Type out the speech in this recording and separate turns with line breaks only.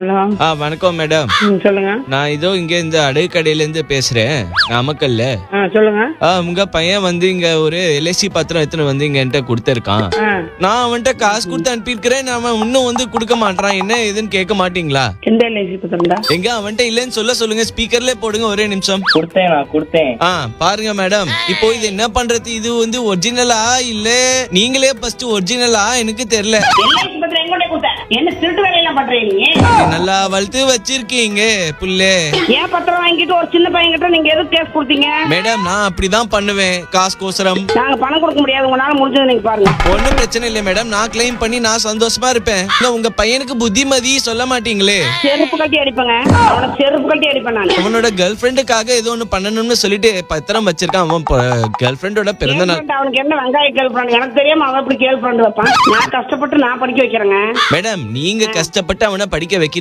Hello.
வணக்கம் madam.
சொல்லுங்க.
நான் இதோ இங்க இந்த அடகு கடையில இருந்து பேசுறேன், நாமக்கல்ல.
சொல்லுங்க.
உங்க பையன் வந்து இங்க ஒரு எல்ஐசி பத்திரம் எடுத்துன்னு வந்து இங்க என்கிட்ட கொடுத்திருக்கான். நான் அவன்கிட்ட காசு கொடுத்து அனுப்பியிருக்கிறேன், அவன் இன்னும் வந்து கொடுக்க மாட்டான். என்ன ஏதுன்னு கேட்க மாட்டீங்களா?
எந்த எல்ஐசி பத்திரம்டா?
எங்க அவன்கிட்ட இல்லன்னு சொல்லுங்க, ஸ்பீக்கர்ல போடுங்க, ஒரே நிமிஷம்.
கொடுத்தேன்.
பாருங்க மேடம், இப்போ இது என்ன பண்றது? இது வந்து ஒரிஜினலா இல்ல நீங்களே ஃபர்ஸ்ட் ஒரிஜினலா எனக்கு தெரியல.
எல்ஐசி பத்திரம் எங்கோட கொடுத்த? என்ன திருட்டு வேலையெல்லாம் பண்றீங்க நீங்க?
நல்லா வளர்த்து வச்சிருக்கீங்க புள்ளே.
ஏன் பத்திரம் வாங்கிட்டு ஒரு சின்ன பையன் கிட்ட நீங்க எதுக்கு கேஸ் கொடுத்தீங்க?
மேடம், நான் அப்படிதான் பண்ணுவேன் காசுக்கோசரம்.
நாங்க பணம் கொடுக்க முடியாது, உங்களால முடிஞ்சது நீங்க பாருங்க.
ஒண்ணும் பிரச்சனை இல்லை மேடம், நான் கிளைம் பண்ணி நான் சந்தோஷமா இருப்பேன். உங்க பையனுக்கு புத்திமதி சொல்ல மாட்டீங்களே?
செருப்பு கட்டி அடிப்பேங்க, அவனை செருப்பு கட்டி அடிப்பேன் நான்.
அவனோட கேர்ள் ஃப்ரெண்டுக்காக ஏதோ ஒண்ணு பண்ணணும்னு சொல்லிட்டு பத்திரம் வச்சிருக்கான். அவன் கேர்ள் ஃப்ரெண்டோட பிறந்த நாள்.
அவனுக்கு என்ன வெங்காய கேர்ள் ஃப்ரெண்ட்? எனக்கு தெரியாம அவன் எப்படி கேர்ள் ஃப்ரெண்ட் வைப்பான்? நான் கஷ்டப்பட்டு நான் படிக்க வைக்கிறேங்க.
மேடம், நீங்க கஷ்டப்பட்டு அவனை படிக்க வைக்கிறீங்க.